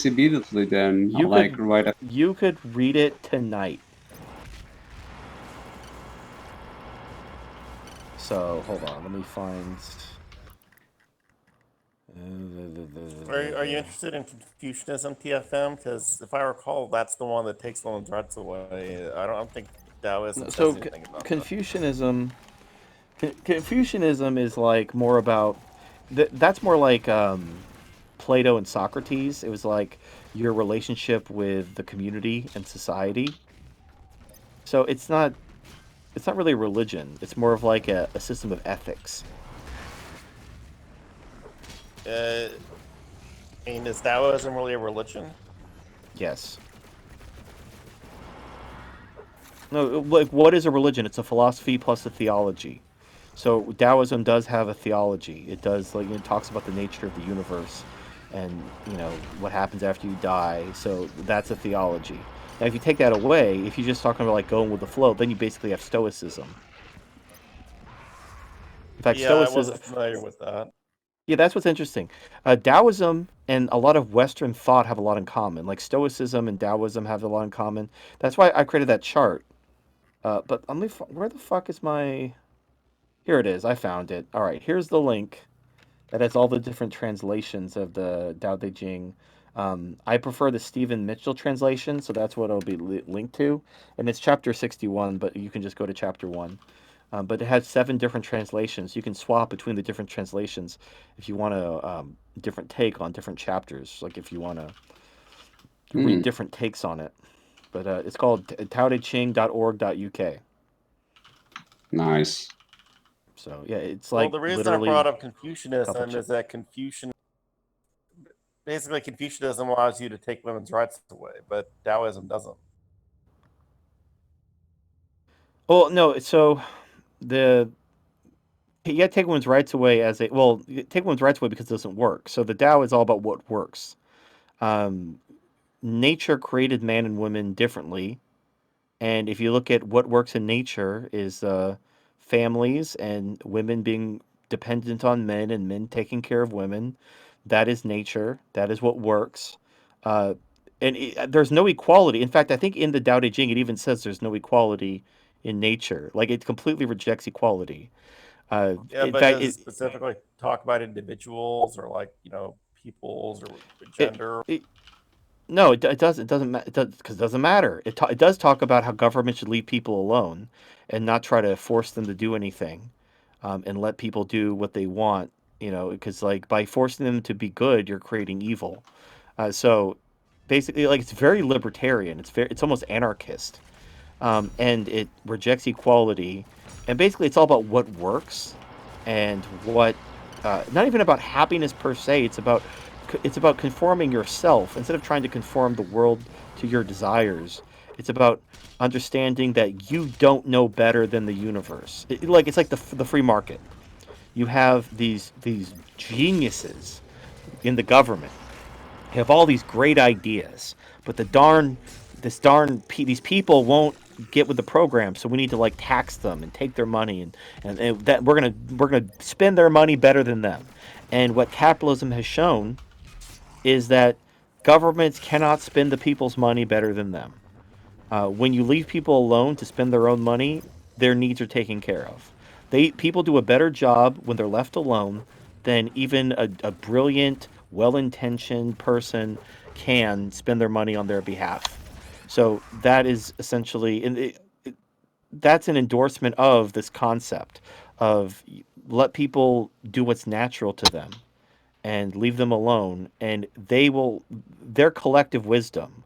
immediately then, You like could right after. you could read it tonight. So hold on, let me find. Are you interested in Confucianism, TFM? Because if I recall, that's the one that takes one's rights away. I don't think Taoism says So anything about that. Confucianism, Confucianism is like more about that's more like Plato and Socrates. It was like your relationship with the community and society. So it's not really a religion. It's more of like a system of ethics. Uh, I mean, is Taoism really a religion? Yes. No, like what is a religion? It's a philosophy plus a theology. So Taoism does have a theology. It does like it talks about the nature of the universe, and what happens after you die. So that's a theology. Now, if you take that away, if you're just talking about like going with the flow, then you basically have Stoicism. In fact, Yeah, I Stoicism. wasn't familiar with that. Yeah, that's what's interesting. Taoism and a lot of Western thought have a lot in common. Like Stoicism and Taoism have a lot in common. That's why I created that chart. But let me. Where the fuck is my? Here it is. I found it. All right. Here's the link that has all the different translations of the Tao Te Ching. I prefer the Stephen Mitchell translation, so that's what it'll be linked to. And it's chapter 61, but you can just go to chapter 1. But it has 7 different translations. You can swap between the different translations if you want a different take on different chapters, like if you want to read Hmm, different takes on it. But it's called taoteching.org.uk. nice. So yeah, it's Well, like the reason I literally brought up a couple. Confucianism is that basically Confucianism allows you to take women's rights away, but Taoism doesn't. Well, no, so the you got to take women's rights away as a well. You take women's rights away because it doesn't work. So the Tao is all about what works. Um, Nature created man and women differently, and if you look at what works in nature is families and women being dependent on men and men taking care of women. That is nature. That is what works. Uh, there's no equality. In fact, I think in the Tao Te Ching it even says there's no equality in nature. Like it completely rejects equality. Yeah, In but fact, does it specifically talk about individuals or like peoples or it, gender? it no, it doesn't. It doesn't. It does because it doesn't matter. It does talk about how government should leave people alone and not try to force them to do anything, and let people do what they want. Because like by forcing them to be good, you're creating evil. So basically, like it's very libertarian. It's almost anarchist, and it rejects equality. And basically, it's all about what works and what. Not even about happiness per se. It's about conforming yourself instead of trying to conform the world to your desires. It's about understanding that you don't know better than the universe. It's like the free market. You have these geniuses in the government. You have all these great ideas, but these people won't get with the program. So we need to like tax them and take their money and that we're gonna spend their money better than them. And what capitalism has shown is that governments cannot spend the people's money better than them. When you leave people alone to spend their own money, their needs are taken care of. People do a better job when they're left alone than even a brilliant, well-intentioned person can spend their money on their behalf. So that is essentially, that's an endorsement of this concept of let people do what's natural to them and leave them alone, and their collective wisdom,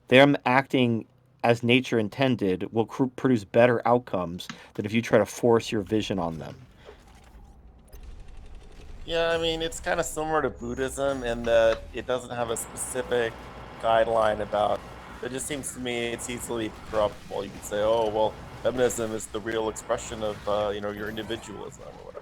them acting as nature intended, will produce better outcomes than if you try to force your vision on them. Yeah, I mean, it's kind of similar to Buddhism in that it doesn't have a specific guideline about. It just seems to me it's easily corruptible. You could say, "Oh, well, feminism is the real expression of your individualism or